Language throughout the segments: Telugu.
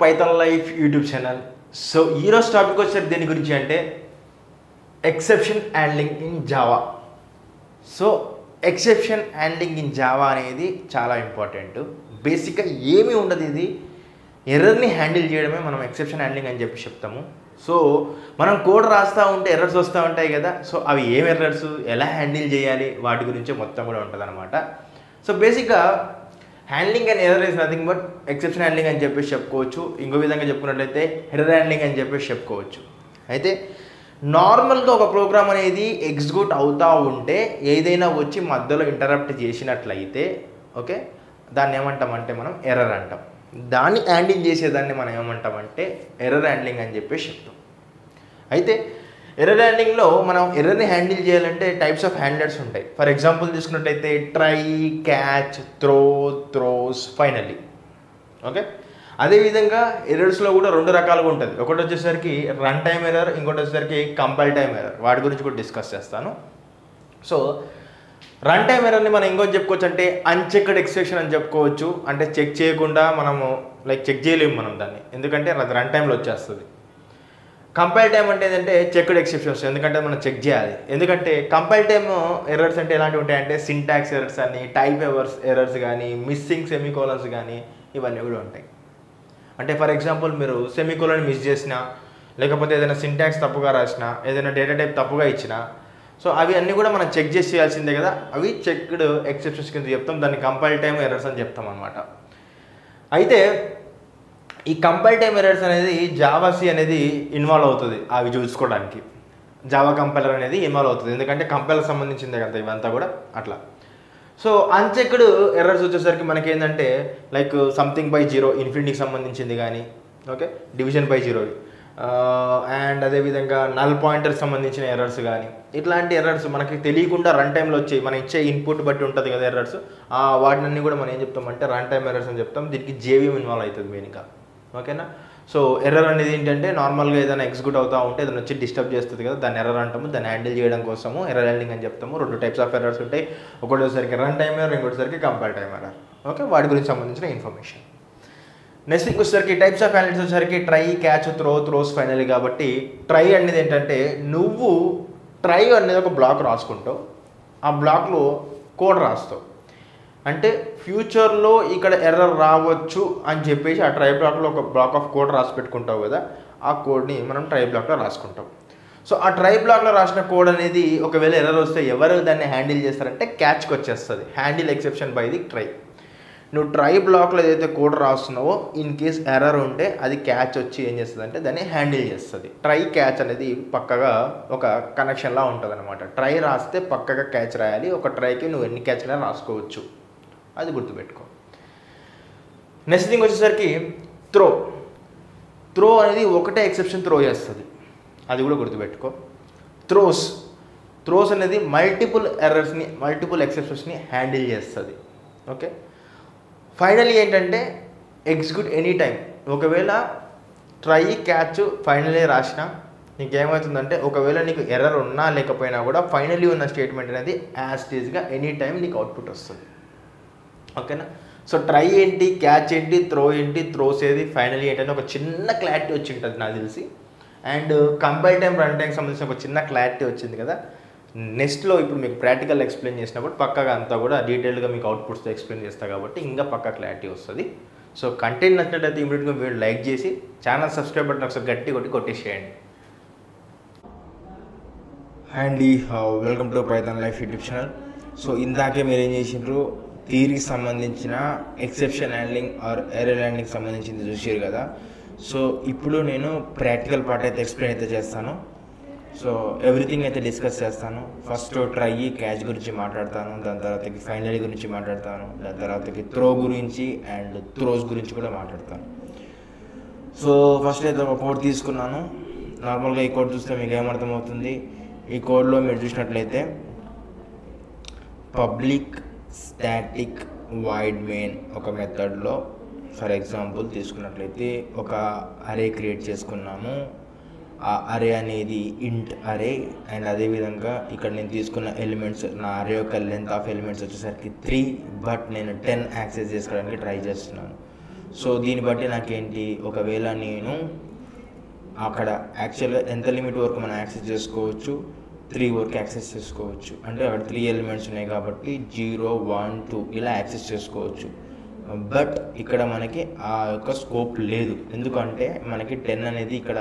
Python life YouTube channel. So ఈరోజు టాపిక్ వచ్చేసరికి దేని గురించి అంటే exception handling in Java. So exception handling in Java అనేది చాలా ఇంపార్టెంట్. బేసిక్గా ఏమీ ఉండదు, ఇది ఎర్రర్ని హ్యాండిల్ చేయడమే మనం ఎక్సెప్షన్ హ్యాండ్లింగ్ అని చెప్పి చెప్తాము. సో మనం కోడ్ రాస్తూ ఉంటే ఎర్రర్స్ వస్తూ ఉంటాయి కదా, సో అవి ఏం ఎర్రర్స్, ఎలా హ్యాండిల్ చేయాలి, వాటి గురించే మొత్తం కూడా ఉంటుంది అనమాట. సో బేసిక్గా handling and error is nothing but exception handling అని చెప్పేసి చెప్పుకోవచ్చు. ఇంకో విధంగా చెప్పుకున్నట్లయితే ఎర్రర్ హ్యాండ్లింగ్ అని చెప్పేసి చెప్పుకోవచ్చు. అయితే నార్మల్గా ఒక ప్రోగ్రామ్ అనేది ఎగ్జిక్యూట్ అవుతూ ఉంటే ఏదైనా వచ్చి మధ్యలో ఇంటరప్ట్ చేసినట్లయితే ఓకే, దాన్ని ఏమంటామంటే మనం ఎర్రర్ అంటాం. దాన్ని హ్యాండిల్ చేసేదాన్ని మనం ఏమంటామంటే ఎర్రర్ హ్యాండ్లింగ్ అని చెప్పేసి చెప్తాం. అయితే ఎర్రర్ హ్యాండ్లింగ్లో మనం ఎర్రర్ని హ్యాండిల్ చేయాలంటే టైప్స్ ఆఫ్ హ్యాండ్లర్స్ ఉంటాయి. ఫర్ ఎగ్జాంపుల్ తీసుకున్నట్టయితే try, catch, throws, finally. Okay, అదేవిధంగా ఎర్రర్స్లో కూడా రెండు రకాలుగా ఉంటుంది. ఒకటి వచ్చేసరికి రన్ టైమ్ ఎర్రర్, ఇంకోటి వచ్చేసరికి కంపైల్ టైమ్ ఎర్రర్. వాటి గురించి కూడా డిస్కస్ చేస్తాను. సో రన్ టైమ్ ఎర్రర్ని మనం ఇంకోటి చెప్పుకోవచ్చు అంటే అన్చెక్డ్ ఎక్సెప్షన్ అని చెప్పుకోవచ్చు. అంటే చెక్ చేయకుండా మనము చెక్ చేయలేము మనం దాన్ని, ఎందుకంటే అది రన్ టైంలో వచ్చేస్తుంది. కంపైల్ టైమ్ అంటే ఏంటంటే చెక్డ్ ఎక్సెప్షన్స్, ఎందుకంటే మనం చెక్ చేయాలి. ఎందుకంటే కంపైల్ టైమ్ ఎర్రర్స్ అంటే ఎలాంటివి ఉంటాయంటే సింటాక్స్ ఎర్రర్స్ అని, టైప్ ఎర్రర్స్ కానీ, మిస్సింగ్ సెమికోలన్స్ కానీ, ఇవన్నీ కూడా ఉంటాయి. అంటే ఫర్ ఎగ్జాంపుల్ మీరు సెమికోలన్ మిస్ చేసినా, లేకపోతే ఏదైనా సింటాక్స్ తప్పుగా రాసినా, ఏదైనా డేటా టైప్ తప్పుగా ఇచ్చినా, సో అవి అన్నీ కూడా మనం చెక్ చేసి చేయాల్సిందే కదా. అవి చెక్డ్ ఎక్సెప్షన్స్ కింద చెప్తాం, దాన్ని కంపైల్ టైమ్ ఎర్రర్స్ అని చెప్తాం అనమాట. అయితే ఈ కంపైల్ టైమ్ ఎర్రర్స్ అనేది జావాసి అనేది ఇన్వాల్వ్ అవుతుంది అవి చూసుకోవడానికి. జావా కంపైలర్ అనేది ఇన్వాల్వ్ అవుతుంది, ఎందుకంటే కంపైలర్ సంబంధించిందే కదా ఇవంతా కూడా అట్లా. సో అన్చెక్డ్ ఎర్రర్స్ వచ్చేసరికి మనకి ఏంటంటే సంథింగ్ బై జీరో, ఇన్ఫినిటీకి సంబంధించింది కానీ, okay, division by zero, and అదేవిధంగా నల్ పాయింటర్కి సంబంధించిన ఎర్రర్స్ కానీ, ఇట్లాంటి ఎర్రర్స్ మనకి తెలియకుండా రన్ టైంలో వచ్చాయి. మనం ఇచ్చే ఇన్పుట్ బట్టి ఉంటుంది కదా ఎర్రర్స్, వాటిని కూడా మనం ఏం చెప్తామంటే రన్ టైమ్ ఎర్రర్స్ అని చెప్తాం. దీనికి జేవీఎం ఇన్వాల్వ్ అవుతుంది మెయిన్గా. ఓకేనా. సో ఎర్రర్ అనేది ఏంటంటే నార్మల్గా ఏదైనా ఎగ్జిక్యూట్ అవుతూ ఉంటే ఏదైనా వచ్చి డిస్టర్బ్ చేస్తుంది కదా, దాన్ని ఎర్రర్ అంటాము. దాన్ని హ్యాండిల్ చేయడం కోసము ఎర్రర్ హ్యాండ్లింగ్ అని చెప్తాము. రెండు టైప్స్ ఆఫ్ ఎర్రర్స్ ఉంటాయి, ఒకటోసరికి రన్ టైమ్ ఎర్రర్, ఇంకోటిసరికి కంపైల్ టైమ్ ఎర్రర్. ఓకే, వాటి గురించి సంబంధించిన ఇన్ఫర్మేషన్. నెక్స్ట్ వచ్చేసరికి టైప్స్ ఆఫ్ హ్యాండిల్స్ వచ్చేసరికి ట్రై, క్యాచ్, త్రోస్, ఫైనల్లీ. కాబట్టి ట్రై అనేది ఏంటంటే నువ్వు ట్రై అనేది ఒక బ్లాక్ రాసుకుంటావు, ఆ బ్లాక్లో కోడ్ రాస్తావు. అంటే ఫ్యూచర్లో ఇక్కడ ఎర్రర్ రావచ్చు అని చెప్పేసి ఆ ట్రై బ్లాక్లో ఒక బ్లాక్ ఆఫ్ కోడ్ రాసి పెట్టుకుంటావు కదా, ఆ కోడ్ని మనం ట్రై బ్లాక్లో రాసుకుంటాం. సో ఆ ట్రై బ్లాక్లో రాసిన కోడ్ అనేది ఒకవేళ ఎర్రర్ వస్తే ఎవరు దాన్ని హ్యాండిల్ చేస్తారంటే క్యాచ్కి వచ్చేస్తుంది. Handle exception by the try. నువ్వు ట్రై బ్లాక్లో ఏదైతే కోడ్ రాస్తున్నావో ఇన్ కేస్ ఎర్రర్ ఉంటే అది క్యాచ్ వచ్చి ఏం చేస్తుంది అంటే దాన్ని హ్యాండిల్ చేస్తుంది. ట్రై క్యాచ్ అనేది పక్కగా ఒక కనెక్షన్లా ఉంటుంది అనమాట. ట్రై రాస్తే పక్కగా క్యాచ్ రాయాలి. ఒక ట్రైకి నువ్వు ఎన్ని క్యాచ్లైనా రాసుకోవచ్చు, అది గుర్తుపెట్టుకో. నెక్స్ట్ థింగ్ వచ్చేసరికి త్రో అనేది ఒకటే ఎక్సెప్షన్ త్రో చేస్తుంది, అది కూడా గుర్తుపెట్టుకో. త్రోస్ అనేది మల్టిపుల్ ఎర్రర్స్ని, మల్టిపుల్ ఎక్సెప్షన్స్ని హ్యాండిల్ చేస్తుంది. ఓకే, ఫైనల్లీ ఏంటంటే ఎగ్జిక్యూట్ ఎనీ టైం. ఒకవేళ ట్రై, క్యాచ్, ఫైనల్లీ రాసినా నీకేమవుతుందంటే ఒకవేళ నీకు ఎర్రర్ ఉన్నా లేకపోయినా కూడా ఫైనల్లీ ఉన్న స్టేట్మెంట్ అనేది యాజ్ టీజ్గా ఎనీ టైం నీకు అవుట్పుట్ వస్తుంది. ఓకేనా. సో ట్రై ఏంటి, క్యాచ్ ఏంటి, త్రో ఏంటి, త్రోస్ ఏది, ఫైనల్లీ ఏంటంటే ఒక చిన్న క్లారిటీ వచ్చి ఉంటుంది నాకు తెలిసి. అండ్ కంపైల్ టైం, రన్ టైంకి సంబంధించిన ఒక చిన్న క్లారిటీ వచ్చింది కదా. నెక్స్ట్లో ఇప్పుడు మీకు ప్రాక్టికల్ ఎక్స్ప్లెయిన్ చేసినప్పుడు పక్కగా అంతా కూడా డీటెయిల్గా మీకు అవుట్పుట్స్తో ఎక్స్ప్లెయిన్ చేస్తా కాబట్టి ఇంకా పక్కా క్లారిటీ వస్తుంది. సో కంటెంట్ నచ్చినట్లయితే ఇమీడియట్గా వీడియో లైక్ చేసి ఛానల్ సబ్స్క్రైబ్ బటన్ ఒకసారి గట్టి కొట్టేసేయండి. And welcome to Python life YouTube channel. So ఇందాకే మీరు ఏం చేసిండ్రు, థియరీకి సంబంధించిన exception handling or error handling సంబంధించింది చూసారు కదా. సో ఇప్పుడు నేను ప్రాక్టికల్ పార్ట్ అయితే ఎక్స్ప్లెయిన్ అయితే చేస్తాను. సో ఎవ్రీథింగ్ అయితే డిస్కస్ చేస్తాను. ఫస్ట్ ట్రై, క్యాచ్ గురించి మాట్లాడతాను, దాని తర్వాతకి ఫైనల్లీ గురించి మాట్లాడతాను, దాని తర్వాతకి త్రో గురించి అండ్ త్రోస్ గురించి కూడా మాట్లాడతాను. సో ఫస్ట్ అయితే ఒక కోడ్ తీసుకున్నాను. నార్మల్గా ఈ కోడ్ చూస్తే మీకు ఏమర్థమవుతుంది, ఈ కోడ్లో మీరు చూసినట్లయితే పబ్లిక్ స్టాటిక్ వాయిడ్ మెయిన్ ఒక మెథడ్లో ఫర్ ఎగ్జాంపుల్ తీసుకున్నట్లయితే ఒక అరే క్రియేట్ చేసుకున్నాము. ఆ అరే అనేది ఇంట్ అరే. అండ్ అదేవిధంగా ఇక్కడ నేను తీసుకున్న ఎలిమెంట్స్, నా అరే యొక్క లెంత్ ఆఫ్ ఎలిమెంట్స్ వచ్చేసరికి 3, బట్ నేను 10 యాక్సెస్ చేసుకోవడానికి ట్రై చేస్తున్నాను. సో దీన్ని బట్టి నాకేంటి, ఒకవేళ నేను అక్కడ యాక్చువల్గా ఎంత లిమిట్ వరకు మనం యాక్సెస్ చేసుకోవచ్చు, 3 వరకు యాక్సెస్ చేసుకోవచ్చు. అంటే అక్కడ 3 ఎలిమెంట్స్ ఉన్నాయి కాబట్టి 0, 1, 2 ఇలా యాక్సెస్ చేసుకోవచ్చు. బట్ ఇక్కడ మనకి ఆ యొక్క స్కోప్ లేదు, ఎందుకంటే మనకి 10 అనేది ఇక్కడ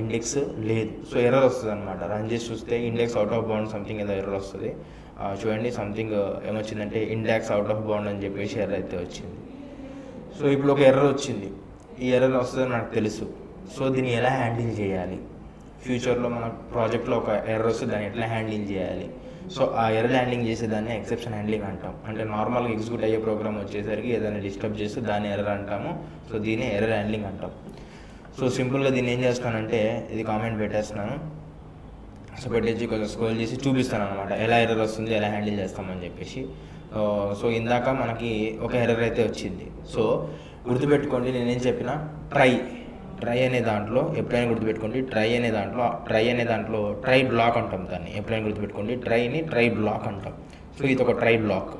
ఇండెక్స్ లేదు. సో ఎర్రర్ వస్తుంది అనమాట. రన్ చేసి చూస్తే index out of bound something ఏదో ఎర్రర్ వస్తుంది. చూడండి సంథింగ్ ఏమొచ్చిందంటే ఇండెక్స్ అవుట్ ఆఫ్ బౌండ్ అని చెప్పేసి ఎర్రర్ అయితే వచ్చింది. సో ఇప్పుడు ఒక ఎర్రర్ వచ్చింది, ఈ ఎర్రర్ వస్తుందని నాకు తెలుసు. సో దీన్ని ఎలా హ్యాండిల్ చేయాలి, ఫ్యూచర్లో మన ప్రాజెక్ట్లో ఒక ఎర్రర్ వస్తే దాన్ని ఎట్లా హ్యాండిల్ చేయాలి. సో ఆ ఎర్రర్ హ్యాండ్లింగ్ చేసేదాన్ని ఎక్సెప్షన్ హ్యాండ్లింగ్ అంటాం. అంటే నార్మల్గా ఎగ్జిక్యూట్ అయ్యే ప్రోగ్రామ్ వచ్చేసరికి ఏదైనా డిస్టర్బ్ చేస్తే దాన్ని ఎర్రర్ అంటాము. సో దీన్ని ఎర్రర్ హ్యాండ్లింగ్ అంటాం. సో సింపుల్గా దీన్ని ఏం చేస్తానంటే ఇది కామెంట్ పెట్టేస్తున్నాను. సో పెట్టేసి కొంచెం స్క్రోల్ చేసి చూపిస్తాను అనమాట ఎలా ఎర్రర్ వస్తుంది, ఎలా హ్యాండిల్ చేస్తామని చెప్పేసి. సో ఇందాక మనకి ఒక ఎర్రర్ అయితే వచ్చింది. సో గుర్తుపెట్టుకోండి, నేనేం చెప్పినా ట్రై అనే దాంట్లో ఎప్పుడైనా గుర్తుపెట్టుకోండి, ట్రై అనే దాంట్లో ట్రై బ్లాక్ అంటాం దాన్ని. ఎప్పుడైనా గుర్తుపెట్టుకోండి, ట్రై బ్లాక్ అంటాం. సో ఇది ఒక ట్రై బ్లాక్.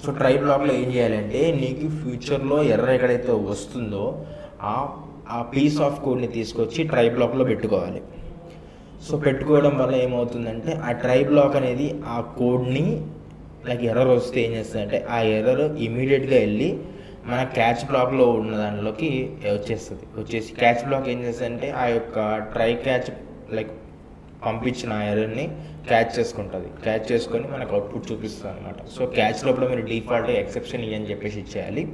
సో ట్రై బ్లాక్లో ఏం చేయాలంటే నీకు ఫ్యూచర్లో ఎర్రర్ ఎక్కడైతే వస్తుందో ఆ పీస్ ఆఫ్ కోడ్ని తీసుకొచ్చి ట్రై బ్లాక్లో పెట్టుకోవాలి. సో పెట్టుకోవడం వల్ల ఏమవుతుందంటే ఆ ట్రై బ్లాక్ అనేది ఆ కోడ్ని లైక్ ఎర్రర్ వస్తే ఏం చేస్తుందంటే ఆ ఎర్రర్ ఇమీడియట్గా వెళ్ళి మన క్యాచ్ బ్లాక్లో ఉన్న దానిలోకి వచ్చేసి క్యాచ్ బ్లాక్ ఏం చేస్తుందంటే ఆ యొక్క ట్రై క్యాచ్ లైక్ పంపించిన ఎర్రర్ని క్యాచ్ చేసుకొని మనకు అవుట్పుట్ చూపిస్తుంది అనమాట. సో క్యాచ్ లోపల మీరు డిఫాల్ట్గా ఎక్సెప్షన్ అని చెప్పేసి ఇచ్చేయాలి.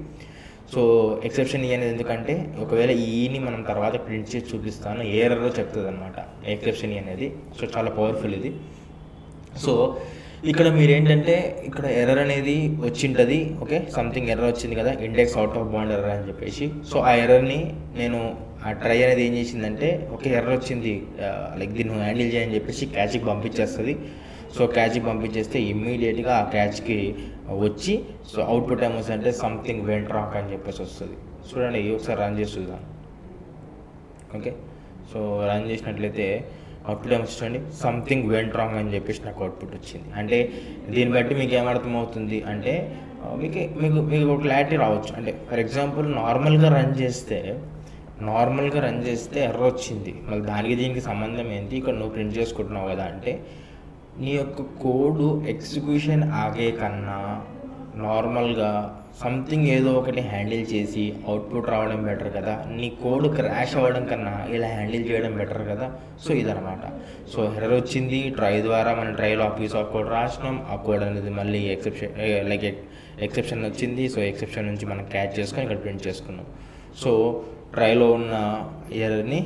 సో ఎక్సెప్షన్ అనేది ఎందుకంటే ఒకవేళ ఈని మనం తర్వాత ప్రింట్ చేసి చూపిస్తాను, ఏ ఎర్రర్ చెప్తుంది అనమాట ఎక్సెప్షన్ అనేది. సో చాలా పవర్ఫుల్ ఇది. సో ఇక్కడ మీరేంటంటే ఇక్కడ ఎర్రర్ అనేది వచ్చింటుంది. ఓకే, సంథింగ్ ఎర్రర్ వచ్చింది కదా, index out of bound error అని చెప్పేసి. సో ఆ ఎర్రర్ని నేను ఆ ట్రై అనేది ఏం చేసిందంటే ఓకే ఎర్రర్ వచ్చింది లైక్ దీన్ని హ్యాండిల్ చేయని చెప్పేసి క్యాచ్కి పంపించేస్తుంది. సో క్యాచ్కి పంపించేస్తే ఇమ్మీడియట్గా ఆ క్యాచ్కి వచ్చి సో అవుట్పుట్ ఏమొస్తుందంటే సంథింగ్ వెంట్ రాంగ్ అని చెప్పేసి వస్తుంది. చూడండి ఒకసారి రన్ చేసి చూద్దాం. ఓకే, సో రన్ చేసినట్లయితే అవుట్పుట్ ఏమొచ్చిందండి సంథింగ్ వెంట్ రాంగ్ అని చెప్పేసి నాకు అవుట్పుట్ వచ్చింది. అంటే దీన్ని బట్టి మీకు ఏమర్థమవుతుంది అంటే మీకు ఒక క్లారిటీ రావచ్చు. అంటే ఫర్ ఎగ్జాంపుల్ నార్మల్గా రన్ చేస్తే ఎర్రర్ వచ్చింది, మళ్ళీ దానికి దీనికి సంబంధం ఏంటి, ఇక్కడ నువ్వు ప్రింట్ చేసుకుంటున్నావు కదా అంటే నీ యొక్క కోడ్ ఎగ్జిక్యూషన్ ఆగే కన్నా నార్మల్గా సంథింగ్ ఏదో ఒకటి హ్యాండిల్ చేసి అవుట్పుట్ రావడం బెటర్ కదా. నీ కోడ్ క్రాష్ అవ్వడం కన్నా ఇలా హ్యాండిల్ చేయడం బెటర్ కదా. సో ఇదనమాట. సో ఎర్రర్ వచ్చింది, ట్రై ద్వారా మనం ట్రైలో ఆ పీస్ ఆఫ్ కోడ్ రాసినాం. ఆ కోడ్ అనేది మళ్ళీ ఎక్సెప్షన్ వచ్చింది. సో ఎక్సెప్షన్ నుంచి మనం క్యాచ్ చేసుకొని ఇక్కడ ప్రింట్ చేసుకున్నాం. సో ట్రైలో ఉన్న ఎర్రర్ని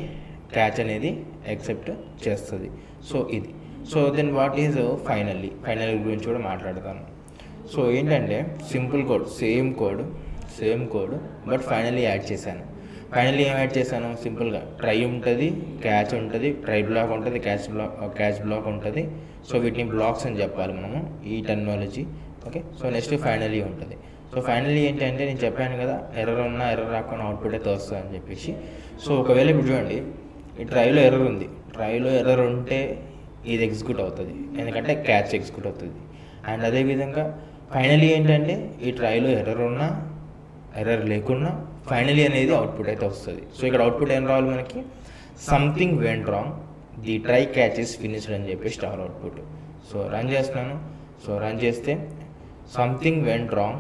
క్యాచ్ అనేది యాక్సెప్ట్ చేస్తుంది. సో ఇది. So then what is final గురించి కూడా మాట్లాడతాను. సో ఏంటంటే simple code, same code but finally add చేశాను. ఏం యాడ్ చేశాను, సింపుల్గా ట్రై ఉంటుంది, క్యాచ్ ఉంటుంది, ట్రై బ్లాక్ ఉంటుంది, క్యాచ్ బ్లాక్ ఉంటుంది. సో వీటిని బ్లాక్స్ అని చెప్పాలి మనము, ఈ technology. Okay, so next finally ఉంటుంది. సో ఫైనల్లీ ఏంటంటే నేను చెప్పాను కదా ఎర్రర్ ఉన్నా ఎర్రర్ రాకుండా అవుట్పుట్ అయితే వస్తుంది అని చెప్పేసి. సో ఒకవేళ ఇప్పుడు చూడండి ఈ ట్రైలో ఎర్రర్ ఉంది, ఉంటే ఇది ఎగ్జిక్యూట్ అవుతుంది, ఎందుకంటే క్యాచ్ ఎగ్జిక్యూట్ అవుతుంది. అండ్ అదేవిధంగా ఫైనలీ ఏంటంటే ఈ ట్రైలో ఎర్రర్ ఉన్నా ఎర్రర్ లేకున్నా ఫైనలీ అనేది అవుట్పుట్ అయితే వస్తుంది. సో ఇక్కడ అవుట్పుట్ ఏం రావాలి మనకి, something went wrong, the try catch is finished అని చెప్పి స్టార్ అవుట్పుట్. సో రన్ చేస్తున్నాను. సో రన్ చేస్తే something went wrong,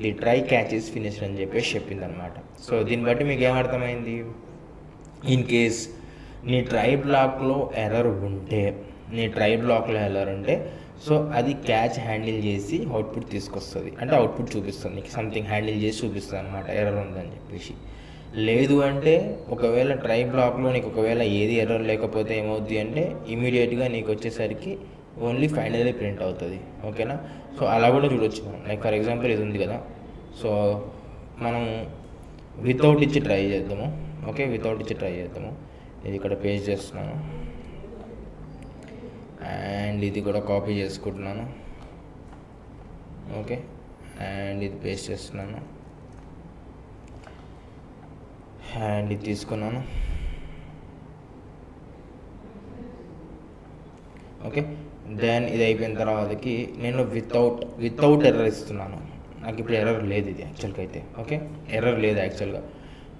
the try catch is finished అని చెప్పేసి చెప్పింది అనమాట. సో దీన్ని బట్టి మీకు ఏమర్థమైంది, ఇన్ కేస్ నీ ట్రై బ్లాక్లో ఎర్రర్ ఉంటే సో అది క్యాచ్ హ్యాండిల్ చేసి అవుట్పుట్ తీసుకొస్తుంది, అంటే అవుట్పుట్ చూపిస్తుంది నీకు, సంథింగ్ హ్యాండిల్ చేసి చూపిస్తుంది అనమాట ఎర్రర్ ఉందని చెప్పేసి. లేదు అంటే ఒకవేళ ట్రై బ్లాక్లో నీకు ఒకవేళ ఏది ఎర్రర్ లేకపోతే ఏమవుద్ది అంటే ఇమీడియట్గా నీకు వచ్చేసరికి ఓన్లీ ఫైనల్లీ ప్రింట్ అవుతుంది. ఓకేనా, సో అలా కూడా చూడొచ్చు మనం. లైక్ ఫర్ ఎగ్జాంపుల్ ఇది ఉంది కదా, సో మనం వితౌట్ ఇచ్చి ట్రై చేద్దాము. ఓకే, వితౌట్ ఇచ్చి ట్రై చేద్దాము. ఇది ఇక్కడ పేస్ట్ చేస్తున్నాను అండ్ ఇది కూడా కాపీ చేసుకుంటున్నాను. ఓకే, అండ్ ఇది పేస్ట్ చేస్తున్నాను అండ్ ఇది తీసుకున్నాను. ఓకే, దెన్ ఇది అయిపోయిన తర్వాతకి నేను వితౌట్ ఎర్రర్ ఇస్తున్నాను. నాకు ఇప్పుడు ఎర్రర్ లేదు ఇది యాక్చువల్గా అయితే. ఓకే, ఎర్రర్ లేదు యాక్చువల్గా,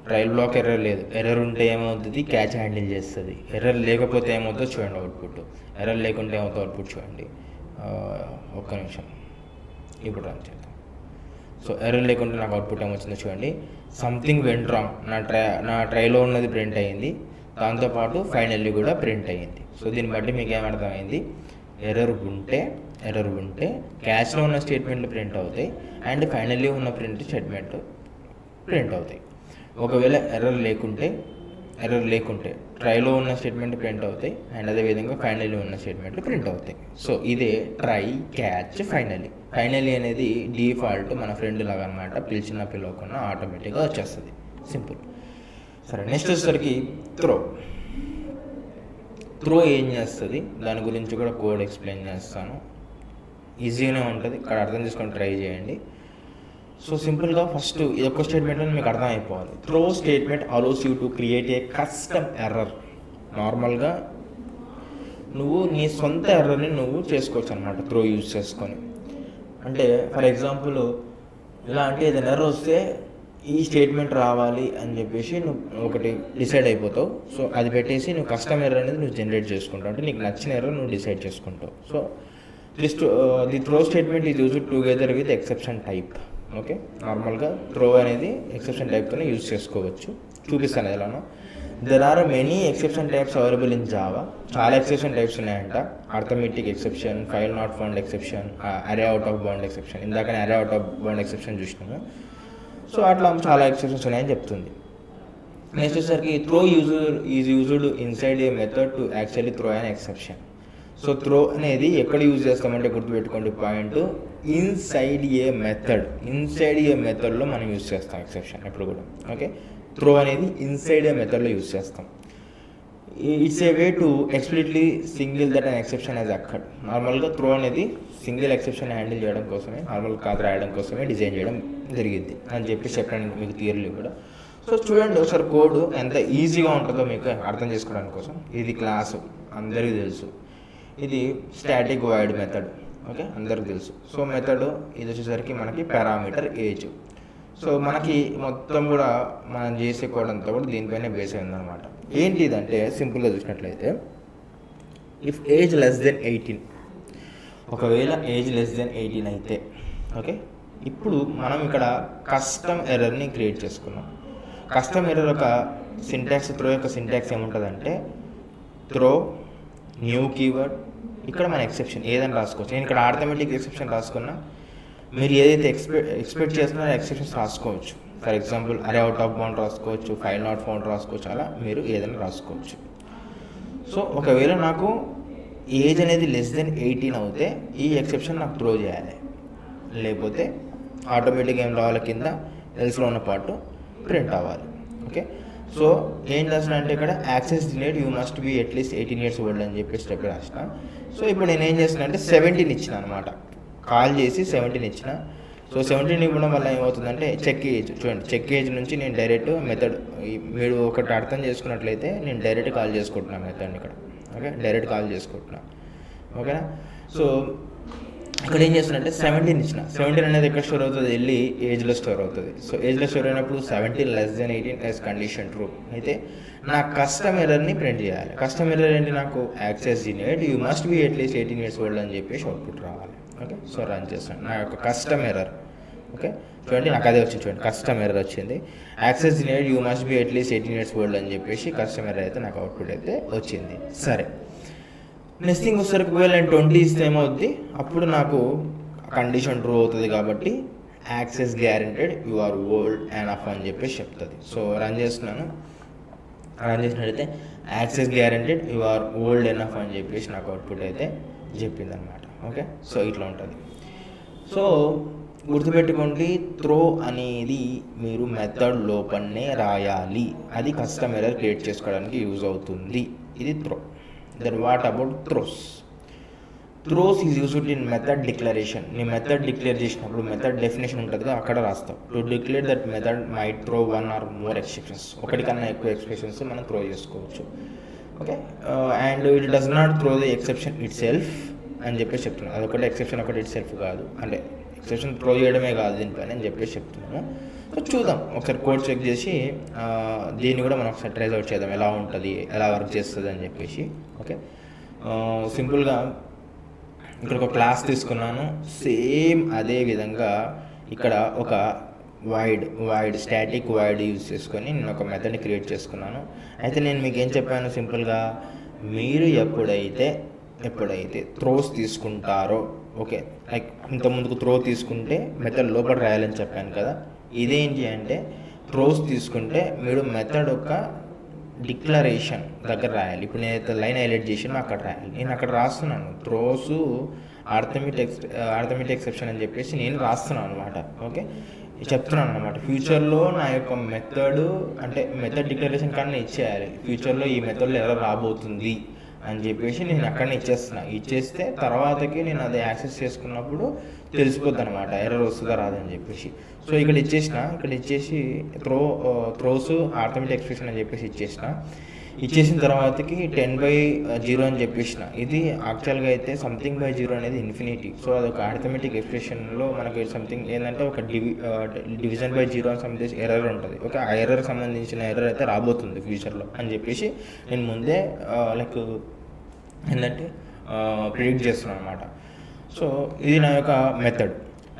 ట్రయల్ బ్లాక్ ఎర్రర్ లేదు. ఎర్రర్ ఉంటే ఏమవుతుంది, క్యాచ్ హ్యాండిల్ చేస్తుంది. ఎర్రర్ లేకపోతే ఏమవుతుందో చూడండి అవుట్పుట్. ఎర్రర్ లేకుంటే ఏమవుతుందో అవుట్పుట్ చూడండి. ఒక్క నిమిషం, ఇప్పుడు రన్ చేద్దాం. సో ఎర్రర్ లేకుంటే నాకు అవుట్పుట్ ఏమొచ్చిందో చూడండి. సంథింగ్ వెంట్ రాంగ్, నా ట్రైలో ఉన్నది ప్రింట్ అయ్యింది, దాంతోపాటు ఫైనల్లీ కూడా ప్రింట్ అయ్యింది. సో దీన్ని బట్టి మీకు ఏమర్థమైంది, ఎర్రర్ ఉంటే క్యాచ్లో ఉన్న స్టేట్మెంట్లు ప్రింట్ అవుతాయి అండ్ ఫైనల్లీ ఉన్న స్టేట్మెంట్ ప్రింట్ అవుతాయి. ఒకవేళ ఎర్రర్ లేకుంటే ట్రైలో ఉన్న స్టేట్మెంట్ ప్రింట్ అవుతాయి అండ్ అదేవిధంగా ఫైనల్లీ ఉన్న స్టేట్మెంట్లు ప్రింట్ అవుతాయి. సో ఇదే ట్రై, క్యాచ్, ఫైనల్లీ అనేది డిఫాల్ట్ మన ఫ్రెండ్ లాగా అనమాట. పిలవకుండా ఆటోమేటిక్గా వచ్చేస్తుంది, సింపుల్. సరే, నెక్స్ట్ వచ్చేసరికి త్రో ఏం చేస్తుంది దాని గురించి కూడా కోడ్ ఎక్స్ప్లెయిన్ చేస్తాను. ఈజీగానే ఉంటుంది, ఇక్కడ అర్థం చేసుకొని ట్రై చేయండి. సో సింపుల్గా ఫస్ట్ ఈ ఒక్క స్టేట్మెంట్లో మీకు అర్థం అయిపోవాలి. Throw statement allows you to create a custom error. నార్మల్గా నువ్వు నీ సొంత ఎర్రర్ని నువ్వు చేసుకోవచ్చు అనమాట త్రో యూజ్ చేసుకొని. అంటే ఫర్ ఎగ్జాంపుల్ ఇలా అంటే ఏదైనా ఎర్రర్ వస్తే ఈ స్టేట్మెంట్ రావాలి అని చెప్పేసి నువ్వు ఒకటి డిసైడ్ అయిపోతావు. సో అది పెట్టేసి నువ్వు కస్టమ్ ఎర్రర్ అనేది నువ్వు జనరేట్ చేసుకుంటావు, అంటే నీకు నచ్చిన ఎర్రర్ నువ్వు డిసైడ్ చేసుకుంటావు. So the throw statement is used together with exception type. Okay, నార్మల్గా త్రో అనేది ఎక్సెప్షన్ టైప్తోనే యూజ్ చేసుకోవచ్చు. చూపిస్తాను ఎలానో. There are many exception types available in Java. చాలా ఎక్సెప్షన్ టైప్స్ ఉన్నాయంట. Arithmetic exception, file not found exception, array out of bound exception. ఇందాకనే array out of bound exception చూసినాము. సో అట్లా చాలా ఎక్సెప్షన్స్ ఉన్నాయని చెప్తుంది. నెక్స్ట్ వచ్చేసరికి throw is used inside a method to actually throw an exception. So throw అనేది ఎక్కడ యూజ్ చేస్తామంటే గుర్తుపెట్టుకోండి పాయింట్, ఇన్సైడ్ ఏ మెథడ్లో మనం యూజ్ చేస్తాం ఎక్సెప్షన్ ఎప్పుడు కూడా. ఓకే, త్రో అనేది ఇన్సైడ్ ఏ మెథడ్లో యూజ్ చేస్తాం. It's a way to explicitly signal that an exception has occurred. నార్మల్గా త్రో అనేది సింగిల్ ఎక్సెప్షన్ హ్యాండిల్ చేయడం కోసమే, నార్మల్ కాదు రాయడం కోసమే డిజైన్ చేయడం జరిగింది అని చెప్పి చెప్పండి మీకు థియరీలో కూడా. సో చూడండి ఒకసారి కోడ్ ఎంత ఈజీగా ఉంటుందో మీకు అర్థం చేసుకోవడానికి కోసం. ఇది క్లాసు అందరికీ తెలుసు, ఇది స్టాటిక్ వాయిడ్ మెథడ్. ఓకే, అందరికి తెలుసు. సో మెథడ్ ఇది వచ్చేసరికి మనకి పారామీటర్ ఏజ్. సో మనకి మొత్తం కూడా మనం చేసే కోడ్ అంతా కూడా దీనిపైనే బేస్ అయిందనమాట. ఏంటి ఇదంటే సింపుల్గా చూసినట్లయితే, ఇఫ్ ఏజ్ లెస్ దెన్ 18, ఒకవేళ ఏజ్ లెస్ దెన్ 18 అయితే, ఓకే, ఇప్పుడు మనం ఇక్కడ కస్టమ్ ఎర్రర్ని క్రియేట్ చేసుకున్నాం. కస్టమ్ ఎర్రర్ యొక్క సింటాక్స్, త్రో యొక్క సింటాక్స్ ఏముంటుందంటే త్రో న్యూ కీవర్డ్, ఇక్కడ మన ఎక్సెప్షన్ ఏదైనా రాసుకోవచ్చు. నేను ఇక్కడ ఆర్థమెటిక్ ఎక్సెప్షన్ రాసుకున్నా, మీరు ఏదైతే ఎక్స్పెక్ట్ చేస్తున్నారో ఎక్సెప్షన్స్ రాసుకోవచ్చు. ఫర్ ఎగ్జాంపుల్ అరే అవుట్ ఆఫ్ బౌండ్ రాసుకోవచ్చు, ఫైల్ నాట్ ఫౌండ్ రాసుకోవచ్చు, అలా మీరు ఏదైనా రాసుకోవచ్చు. సో ఒకవేళ నాకు ఏజ్ అనేది లెస్ దెన్ 18 అవుతే ఈ ఎక్సెప్షన్ నాకు త్రో చేయాలి, లేకపోతే ఆటోమేటిక్గా ఏం రావాలి, కింద ఎల్స్లో ఉన్న పార్ట్ ప్రింట్ అవ్వాలి. ఓకే, సో ఏం చేస్తున్నా అంటే ఇక్కడ access డినేడ్ you must be at least 18 years old అని చెప్పి స్టెప్ రాసిన. సో ఇప్పుడు నేను ఏం చేస్తున్నా అంటే 17 ఇచ్చిన అనమాట, కాల్ చేసి 17 ఇచ్చిన. సో 17 ఇవ్వడం వల్ల ఏమవుతుందంటే చెక్ ఏజ్ చూడండి, చెక్ ఏజ్ నుంచి నేను డైరెక్ట్ మెథడ్, మీరు ఒకటి అర్థం చేసుకున్నట్లయితే నేను డైరెక్ట్ కాల్ చేసుకుంటున్నాను మెథడ్ని ఇక్కడ. ఓకే, డైరెక్ట్ కాల్ చేసుకుంటున్నా. ఓకేనా, సో ఇక్కడ ఏం చేస్తున్నా 17 ఇచ్చిన. 17 అనేది ఎక్కడ స్టోర్ అవుతుంది, వెళ్ళి ఏజ్లో స్టోర్ అవుతుంది. సో ఏజ్లో స్టోర్ అయినప్పుడు 17 less than 18 as condition true అయితే నా కస్టమ్ ఎర్రర్ని ప్రింట్ చేయాలి. కస్టమ్ ఎర్రర్ ఏంటి, నాకు access డినేడ్ you must be at least 18 years old అని చెప్పేసి అవుట్పుట్ రావాలి. ఓకే, సో రన్ చేస్తాను నా యొక్క కస్టమ్ ఎర్రర్. ఓకే, చూడండి నాకు అదే వచ్చింది, చూడండి కస్టమ్ ఎర్రర్ వచ్చింది. Access డినేడ్ you must be at least 18 years old అని చెప్పేసి కస్టమ్ ఎర్రర్ అయితే నాకు అవుట్పుట్ అయితే వచ్చింది. సరే, నెక్స్ట్ థింగ్ వచ్చేసరికి ఒకవేళ నేను 20 ఇస్తే ఏమవుద్ది, అప్పుడు నాకు కండిషన్ ట్రూ అవుతుంది కాబట్టి access guaranteed you are old enough అని చెప్పేసి చెప్తుంది. సో రన్ చేస్తున్నాను, రన్ చేసినట్టయితే access guaranteed you are old enough అని చెప్పేసి నాకు అవుట్పుట్ అయితే చెప్పింది అనమాట. ఓకే, సో ఇట్లా ఉంటుంది. సో గుర్తుపెట్టుకోండి, త్రో అనేది మీరు మెథడ్ లోపలనే రాయాలి, అది కస్టమ్ ఎర్రర్ క్రియేట్ చేసుకోవడానికి యూజ్ అవుతుంది. ఇది throw. Then what about throws? Throws is used in method declaration. నీ మెథడ్ డిక్లేర్ చేసినప్పుడు మెథడ్ డెఫినేషన్ ఉంటుంది కదా, అక్కడ రాస్తావు. To declare that method might throw 1 or more exceptions. ఒకటి కన్నా ఎక్కువ ఎక్స్ప్రెషన్స్ మనం త్రో చేసుకోవచ్చు. Okay, and it does not throw the exception itself అని చెప్పేసి చెప్తున్నాను. అదొకటి ఎక్సెప్షన్ ఒకటి ఇట్ సెల్ఫ్ కాదు, అంటే ఎక్సెప్షన్ త్రో చేయడమే కాదు దీనిపైన అని చెప్పేసి చెప్తున్నాను. సో చూద్దాం, ఒకసారి కోడ్ చెక్ చేసి దీన్ని కూడా మనం ఒకసారి ట్రైజ్ అవుట్ చేద్దాం, ఎలా ఉంటుంది, ఎలా వర్క్ చేస్తుంది అని చెప్పేసి. ఓకే, సింపుల్గా ఇక్కడ ఒక క్లాస్ తీసుకున్నాను. సేమ్ అదే విధంగా ఇక్కడ ఒక వైడ్ స్టాటిక్ వైడ్ యూజ్ చేసుకొని నేను ఒక మెథడ్ని క్రియేట్ చేసుకున్నాను. అయితే నేను మీకు ఏం చెప్పాను, సింపుల్గా మీరు ఎప్పుడైతే త్రోస్ తీసుకుంటారో, ఓకే, లైక్ ఇంతకుముందుకు త్రో తీసుకుంటే మెథడ్ లోపల రాయాలని చెప్పాను కదా, ఇదేంటి అంటే త్రోస్ తీసుకుంటే మీరు మెథడ్ యొక్క డిక్లరేషన్ దగ్గర రాయాలి. ఇప్పుడు నేనైతే లైన్ హైలైట్ చేసినా అక్కడ రాయాలి. నేను అక్కడ రాస్తున్నాను త్రోసు ఆర్థమెటిక్ ఎక్సెప్షన్ అని చెప్పేసి నేను రాస్తున్నాను అనమాట. ఓకే, చెప్తున్నాను అనమాట. ఫ్యూచర్లో నా యొక్క మెథడ్ డిక్లరేషన్ కానీ ఇచ్చేయాలి. ఫ్యూచర్లో ఈ మెథడ్లో ఎలా రాబోతుంది అని చెప్పేసి నేను అక్కడనే ఇచ్చేస్తే తర్వాతకి నేను అది యాక్సెస్ చేసుకున్నప్పుడు తెలిసిపోద్ది అనమాట, ఎర్రర్ వస్తుందా రాదని చెప్పేసి. సో ఇక్కడ ఇచ్చేసి త్రోస్ ఆర్థమెటిక్ ఎక్స్ప్రెషన్ అని చెప్పేసి ఇచ్చేసిన తర్వాతకి 10/0 అని చెప్పేసిన. ఇది యాక్చువల్గా అయితే సంథింగ్ బై 0 అనేది ఇన్ఫినిటీ. సో అదొక ఆర్థమెటిక్ ఎక్స్ప్రెషన్లో మనకి సంథింగ్ ఏంటంటే ఒక డివిజన్ బై 0 అని సంబంధించి ఎర్రర్ ఉంటుంది. ఓకే, ఆ ఎర్రర్ సంబంధించిన ఎర్రర్ అయితే రాబోతుంది ఫ్యూచర్లో అని చెప్పేసి నేను ముందే లైక్ ఏంటంటే ప్రిడిక్ట్ చేస్తున్నాను అనమాట. సో ఇది నా యొక్క మెథడ్.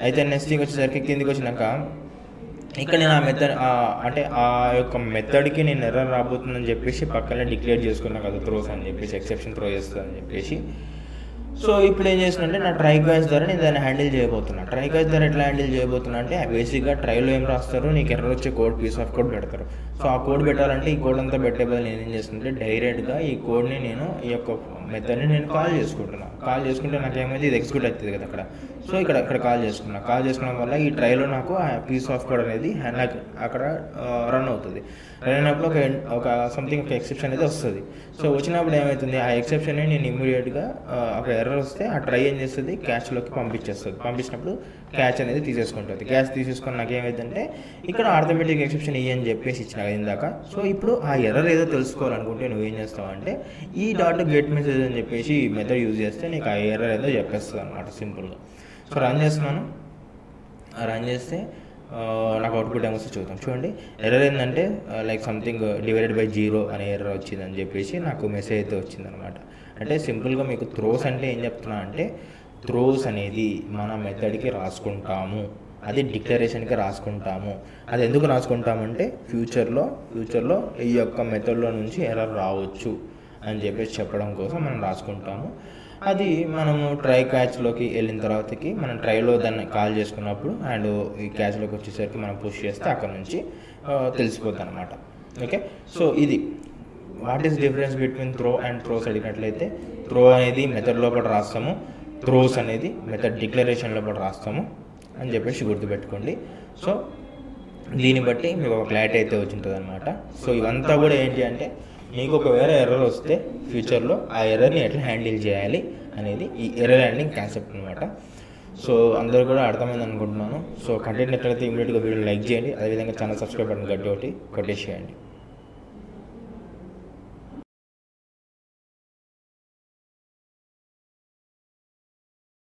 అయితే నెక్స్ట్ వచ్చేసరికి కిందికి వచ్చినాక ఇక్కడ నేను ఆ యొక్క మెథడ్కి నేను ఎర్రర్ రాబోతుందని చెప్పేసి పక్కనే డిక్లేర్ చేసుకున్నాను కదా త్రోస్ అని చెప్పేసి, ఎక్సెప్షన్ త్రో చేస్తుందని చెప్పేసి. సో ఇప్పుడు ఏం చేస్తున్నా నా ట్రై కాయిన్స్ ద్వారా నేను దాన్ని హ్యాండిల్ చేయబోతున్నా. ట్రై కాయిన్స్ ద్వారా ఎట్లా హ్యాండిల్ చేయబోతున్నా అంటే బేసిక్గా ట్రైలో ఏం రాస్తారు, నీకు ఎర్రర్ వచ్చే పీస్ ఆఫ్ కోడ్ పెడతారు. సో ఆ కోడ్ పెట్టాలంటే ఈ కోడ్ అంతా పెట్టే బదులు నేను ఏం చేస్తుంటే డైరెక్ట్గా ఈ కోడ్ని నేను ఈ యొక్క మెథడ్ని నేను కాల్ చేసుకుంటే నాకు ఏమైంది, ఇది ఎగ్జిక్యూట్ అవుతుంది కదా అక్కడ. సో ఇక్కడ కాల్ చేసుకోవడం వల్ల ఈ ట్రైలో నాకు ఆ పీస్ ఆఫ్ కోడ్ అనేది నాకు అక్కడ రన్ అవుతుంది. రన్ అయినప్పుడు ఒక ఎక్సెప్షన్ అనేది వస్తుంది. సో వచ్చినప్పుడు ఏమవుతుంది, ఆ ఎక్సెప్షన్ని నేను ఇమ్మీడియట్గా ఒక ఎర్రర్ వస్తే ఆ ట్రై ఏం చేస్తుంది, క్యాచ్లోకి పంపించినప్పుడు క్యాచ్ అనేది తీసేసుకుంటుంది. క్యాచ్ తీసేసుకొని నాకు ఏమైందంటే ఇక్కడ ఆర్థమెటిక్ ఎక్సెప్షన్ అని చెప్పేసి ఇచ్చిన ఇందాక. సో ఇప్పుడు ఆ ఎర్రర్ ఏదో తెలుసుకోవాలనుకుంటే నువ్వేం చేస్తావు అంటే ఈ డాట్ గెట్ మెసేజ్ అని చెప్పేసి ఈ మెథడ్ యూజ్ చేస్తే నీకు ఆ ఎర్రర్ ఏదో చెప్పేస్తుంది అనమాట సింపుల్గా. సో రన్ చేస్తే నాకు అవుట్పుట్ ఏమొస్తే చూద్దాం. చూడండి, ఎర్రర్ ఏంటంటే లైక్ సంథింగ్ డివైడెడ్ బై 0 అనే ఎర్రర్ వచ్చిందని చెప్పేసి నాకు మెసేజ్ అయితే వచ్చిందనమాట. అంటే సింపుల్గా మీకు త్రోస్ అంటే ఏం చెప్తున్నా అంటే త్రోస్ అనేది మన మెథడ్కి రాసుకుంటాము, అది డిక్లరేషన్కి రాసుకుంటాము. అది ఎందుకు రాసుకుంటామంటే ఫ్యూచర్లో ఈ యొక్క మెథడ్లో నుంచి ఎర్రర్ రావచ్చు అని చెప్పేసి చెప్పడం కోసం మనం రాసుకుంటాము. అది మనము ట్రై క్యాచ్లోకి వెళ్ళిన తర్వాతకి మనం ట్రైలో దాన్ని కాల్ చేసుకున్నప్పుడు అండ్ ఈ క్యాచ్లోకి వచ్చేసరికి మనం పుష్ చేస్తే అక్కడ నుంచి తెలిసిపోతుంది అనమాట. ఓకే, సో ఇది what is difference between throw and throws అడిగినట్లయితే త్రో అనేది మెథడ్ లోపల రాస్తాము, త్రోస్ అనేది మెథడ్ డిక్లరేషన్ లోపల రాస్తాము అని చెప్పేసి గుర్తుపెట్టుకోండి. సో దీన్ని బట్టి మీకు ఒక క్లారిటీ అయితే వచ్చింటుంది అనమాట. సో ఇవంతా కూడా ఏంటి అంటే మీకు ఒకవేళ ఎర్రర్ వస్తే ఫ్యూచర్లో ఆ ఎర్రర్ని ఎట్లా హ్యాండిల్ చేయాలి అనేది ఈ ఎర్రర్ హ్యాండ్లింగ్ కాన్సెప్ట్ అనమాట. సో అందరూ కూడా అర్థమైంది అనుకుంటున్నాను. సో కంటెంట్ ఎట్లయితే ఇమీడియట్గా వీడియో లైక్ చేయండి, అదేవిధంగా ఛానల్ సబ్స్క్రైబ్ బటన్ కొట్టేసేయండి.